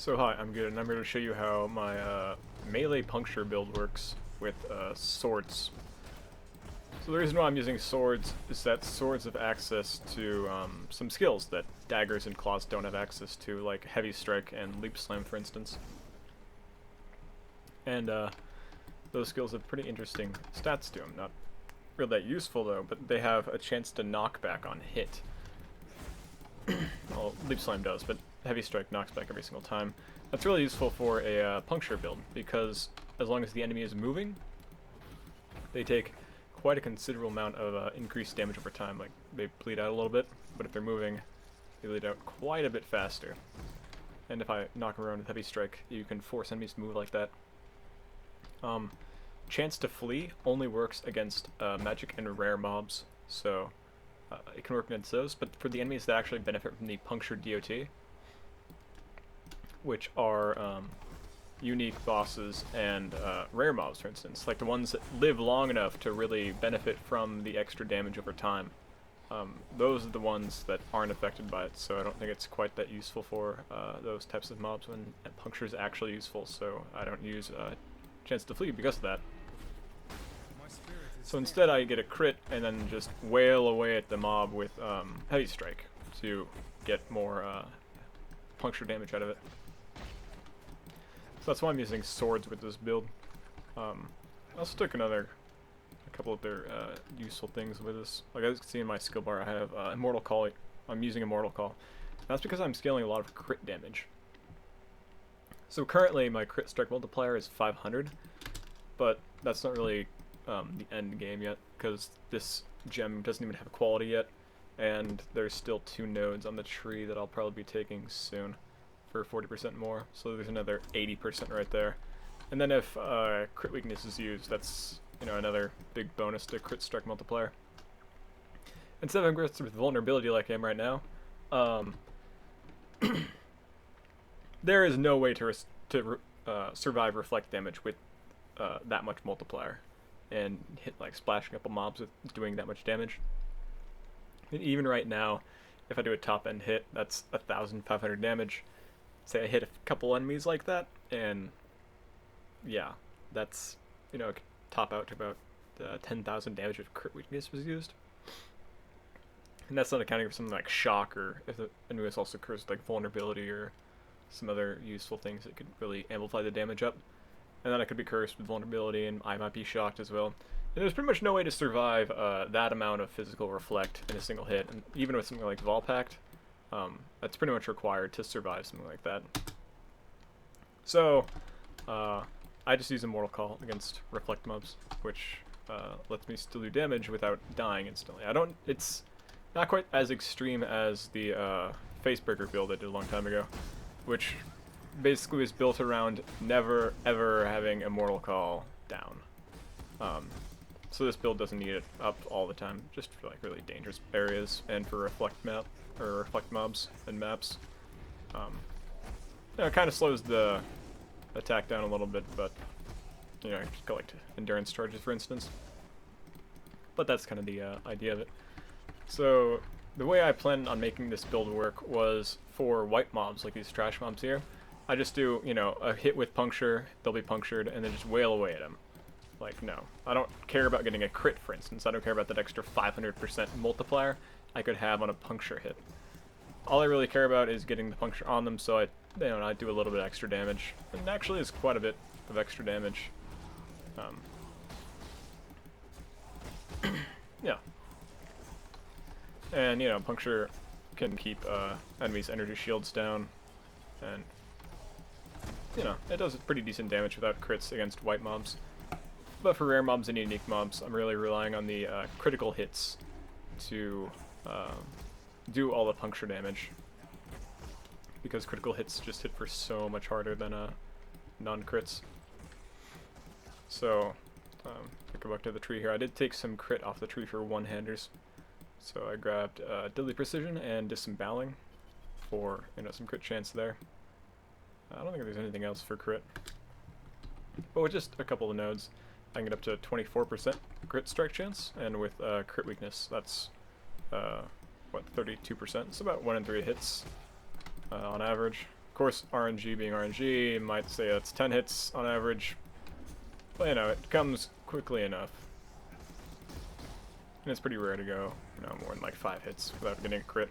So hi, I'm good, and I'm going to show you how my melee puncture build works with swords. So the reason why I'm using swords is that swords have access to some skills that daggers and claws don't have access to, like heavy strike and leap slam, for instance. And those skills have pretty interesting stats to them. Not really that useful though, but they have a chance to knock back on hit. Well, leap slam does, but heavy strike knocks back every single time. That's really useful for a puncture build, because as long as the enemy is moving, they take quite a considerable amount of increased damage over time. Like, they bleed out a little bit, but if they're moving, they bleed out quite a bit faster. And if I knock around with heavy strike, you can force enemies to move like that. Chance to flee only works against magic and rare mobs, so it can work against those, but for the enemies that actually benefit from the Puncture DOT, which are unique bosses and rare mobs, for instance, like the ones that live long enough to really benefit from the extra damage over time, those are the ones that aren't affected by it, so I don't think it's quite that useful for those types of mobs when Puncture is actually useful, so I don't use Chance to Flee because of that. So instead I get a crit and then just wail away at the mob with heavy strike to get more puncture damage out of it. So that's why I'm using swords with this build. I also took a couple of their useful things with this. Like, as you can see in my skill bar, I have Immortal Call. I'm using Immortal Call. And that's because I'm scaling a lot of crit damage. So currently my crit strike multiplier is 500, but that's not really the end game yet, because this gem doesn't even have quality yet, and there's still 2 nodes on the tree that I'll probably be taking soon for 40% more, so there's another 80% right there. And then if crit weakness is used, that's, you know, another big bonus to crit strike multiplier. Instead of aggressive with vulnerability like I am right now, there is no way to survive reflect damage with that much multiplier and hit, like, splashing up a mobs with doing that much damage. And even right now, if I do a top end hit, that's 1,500 damage. Say I hit a couple enemies like that, and yeah, that's, you know, it could top out to about 10,000 damage if crit weakness was used. And that's not accounting for something like shock, or if the enemy was also cursed like vulnerability or some other useful things that could really amplify the damage up. And then I could be cursed with vulnerability, and I might be shocked as well. And there's pretty much no way to survive that amount of physical reflect in a single hit, and even with something like Volpact, that's pretty much required to survive something like that. So, I just use Immortal Call against reflect mobs, which lets me still do damage without dying instantly. It's not quite as extreme as the Facebreaker build I did a long time ago, which basically was built around never ever having Immortal Call down. So this build doesn't need it up all the time, just for like really dangerous areas and for reflect mobs and maps. You know, it kind of slows the attack down a little bit, but you know, just collect endurance charges, for instance. But that's kind of the idea of it. So the way I planned on making this build work was for white mobs, like these trash mobs here. I just do, you know, a hit with puncture, they'll be punctured, and then just wail away at them. Like, no. I don't care about getting a crit, for instance. I don't care about that extra 500% multiplier I could have on a puncture hit. All I really care about is getting the puncture on them, so I do a little bit extra damage. And actually it's quite a bit of extra damage. Yeah. And, you know, puncture can keep enemies' energy shields down, and you know, it does pretty decent damage without crits against white mobs. But for rare mobs and unique mobs, I'm really relying on the critical hits to do all the puncture damage, because critical hits just hit for so much harder than non-crits. So, to go back to the tree here, I did take some crit off the tree for one-handers. So I grabbed Deadly Precision and Disemboweling for, you know, some crit chance there. I don't think there's anything else for crit. But with just a couple of nodes, I can get up to 24% crit strike chance, and with crit weakness, that's, what, 32%? It's about 1 in 3 hits on average. course, RNG being RNG, you might say that's 10 hits on average, but you know, it comes quickly enough. And it's pretty rare to go, you know, more than like 5 hits without getting a crit.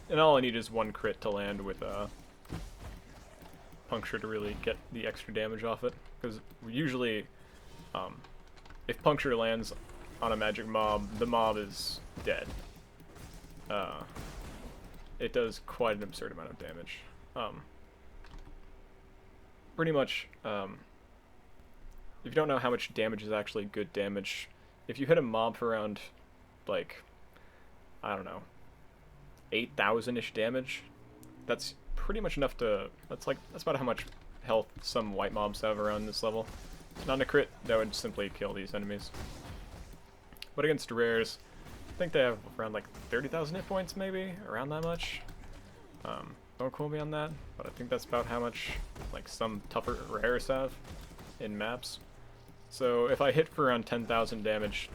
And all I need is 1 crit to land with Puncture to really get the extra damage off it. Because usually, if Puncture lands on a magic mob, the mob is dead. It does quite an absurd amount of damage. Pretty much, if you don't know how much damage is actually good damage, if you hit a mob for around, like, I don't know, 8,000-ish damage, that's pretty much enough to, that's about how much health some white mobs have around this level. Not a crit, that would simply kill these enemies. But against rares, I think they have around like 30,000 hit points, maybe, around that much. Don't quote me on that, but I think that's about how much like some tougher rares have in maps. So if I hit for around 10,000 damage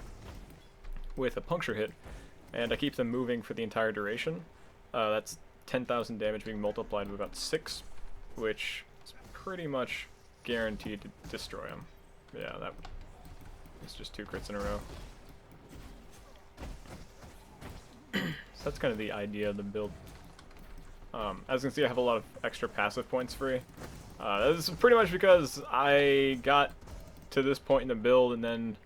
with a Puncture hit, and I keep them moving for the entire duration, that's 10,000 damage being multiplied by about 6, which is pretty much guaranteed to destroy them. Yeah, that was just 2 crits in a row. So that's kind of the idea of the build. As you can see, I have a lot of extra passive points free. This is pretty much because I got to this point in the build and then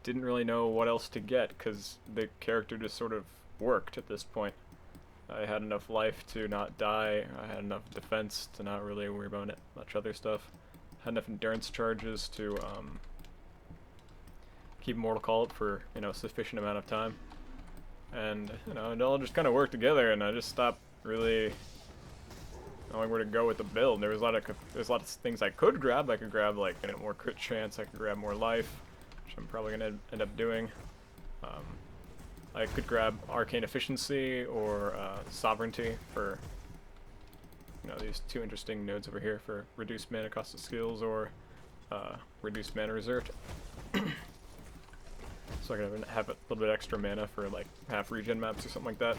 didn't really know what else to get, because the character just sort of worked at this point. I had enough life to not die, I had enough defense to not really worry about much other stuff. I had enough endurance charges to keep Mortal Call up for, you know, a sufficient amount of time. And, you know, it all just kind of worked together, and I just stopped really knowing where to go with the build. There's a lot of things I could grab. I could grab, like, you know, more crit chance, I could grab more life, which I'm probably going to end up doing. I could grab Arcane Efficiency or Sovereignty for, you know, these 2 interesting nodes over here for reduced mana cost of skills or reduced mana reserved. So I can have a little bit extra mana for like half regen maps or something like that.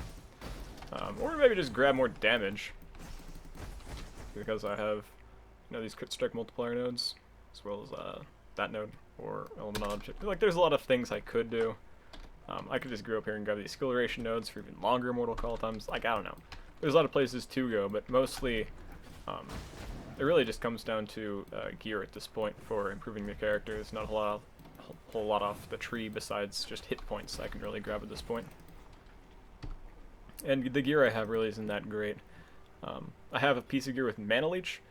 Or maybe just grab more damage, because I have, you know, these crit strike multiplier nodes, as well as that node, or elemental object. Like, there's a lot of things I could do. I could just go up here and grab these skill duration nodes for even longer Mortal Call times. Like, I don't know. There's a lot of places to go, but mostly, it really just comes down to gear at this point for improving the character. There's not a whole lot off the tree besides just hit points I can really grab at this point. And the gear I have really isn't that great. I have a piece of gear with Mana Leech.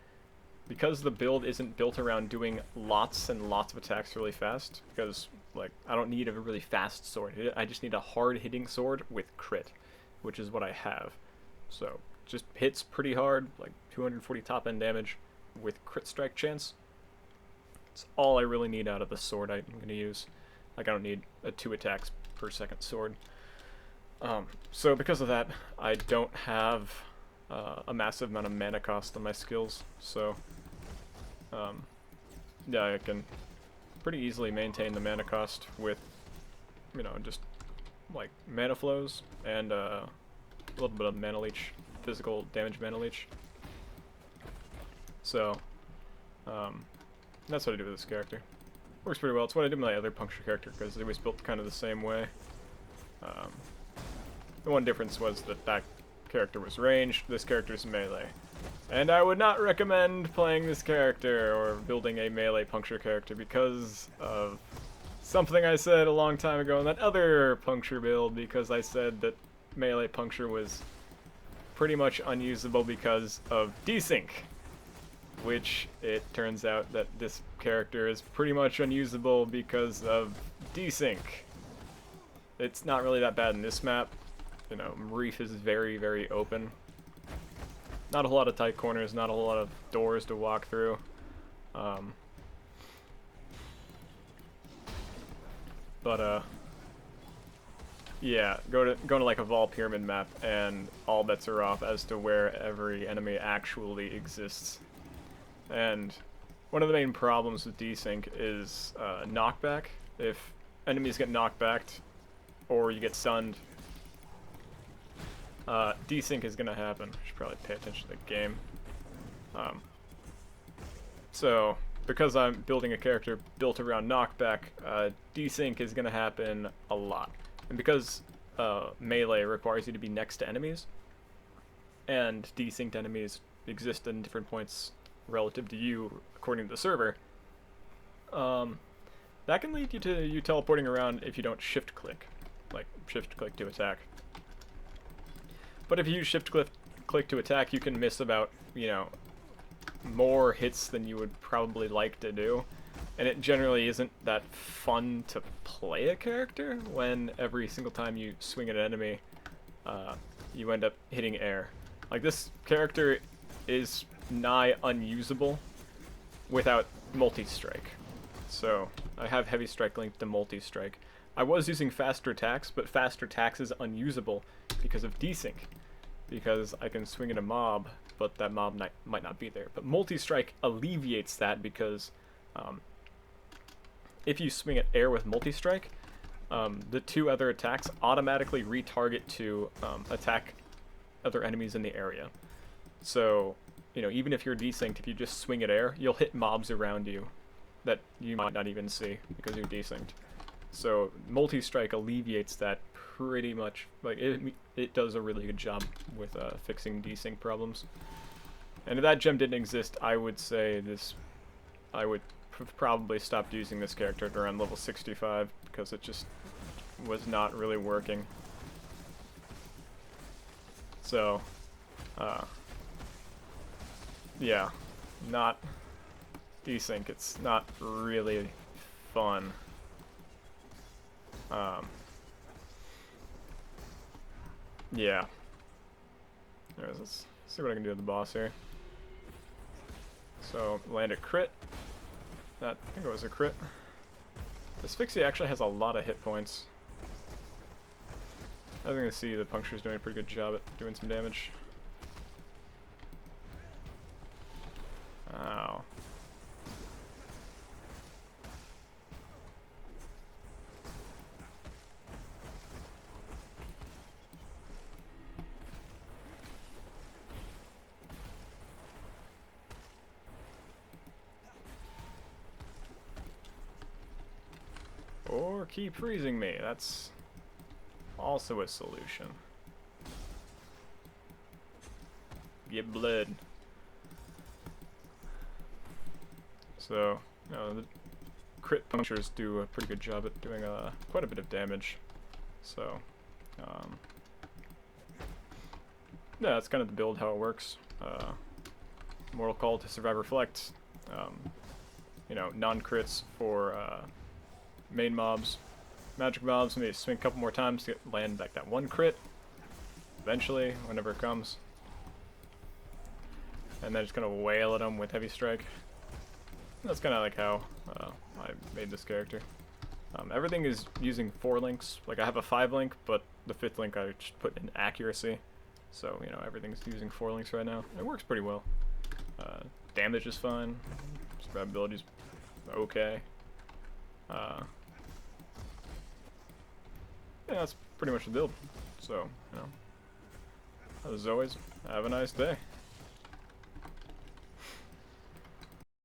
Because the build isn't built around doing lots and lots of attacks really fast, because, like, I don't need a really fast sword. I just need a hard-hitting sword with crit, which is what I have. So, just hits pretty hard, like 240 top-end damage with crit strike chance. It's all I really need out of the sword I'm going to use. Like, I don't need a 2 attacks per second sword. So because of that, I don't have a massive amount of mana cost on my skills, so yeah, I can pretty easily maintain the mana cost with, you know, just like mana flows and a little bit of mana leech, physical damage mana leech. So that's what I do with this character. Works pretty well. It's what I did with my other Puncture character, because they was built kind of the same way. The one difference was that that character was ranged, this character's melee. And I would not recommend playing this character or building a melee Puncture character because of something I said a long time ago in that other Puncture build, because I said that melee Puncture was pretty much unusable because of desync. Which it turns out that this character is pretty much unusable because of desync. It's not really that bad in this map. You know, Reef is very, very open. Not a whole lot of tight corners, not a whole lot of doors to walk through. Yeah, go to like a Vol Pyramid map and all bets are off as to where every enemy actually exists. And one of the main problems with desync is knockback. If enemies get knocked back or you get stunned, desync is going to happen. I should probably pay attention to the game. Um, so, because I'm building a character built around knockback, desync is going to happen a lot. And because melee requires you to be next to enemies, and desynced enemies exist in different points relative to you according to the server, that can lead you to you teleporting around if you don't shift click, like shift click to attack. But if you use shift click to attack, you can miss about, you know, more hits than you would probably like to do. And it generally isn't that fun to play a character when every single time you swing at an enemy, you end up hitting air. Like, this character is nigh unusable without multi-strike. So, I have heavy strike linked to multi-strike. I was using faster attacks, but faster attacks is unusable because of desync. Because I can swing at a mob, but that mob might not be there. But multi-strike alleviates that because if you swing at air with multi-strike, the two other attacks automatically retarget to attack other enemies in the area. So, you know, even if you're desynced, if you just swing at air, you'll hit mobs around you that you might not even see because you're desynced. So multi-strike alleviates that pretty much. Like, it does a really good job with fixing desync problems. And if that gem didn't exist, I would say I would probably stopped using this character at around level 65 because it just was not really working. So, yeah, not desync. It's not really fun. Yeah. Anyways, let's see what I can do with the boss here. So, land a crit. That, I think it was a crit. Asphyxia actually has a lot of hit points. I was gonna see the Puncture is doing a pretty good job at doing some damage. Ow. Or keep freezing me. That's also a solution. Get blood. So, you know, the crit punctures do a pretty good job at doing quite a bit of damage. So, yeah, that's kind of the build, how it works. Mortal Call to Survive Reflect. You know, non-crits for main mobs. Magic mobs, maybe swing a couple more times to land like that one crit. Eventually, whenever it comes. And then just gonna wail at them with heavy strike. That's kind of like how I made this character. Everything is using 4 links. Like, I have a 5 link, but the 5th link I just put in accuracy. So, you know, everything's using 4 links right now. It works pretty well. Damage is fine. Survivability's okay. Yeah, that's pretty much the build. So, you know, as always, have a nice day.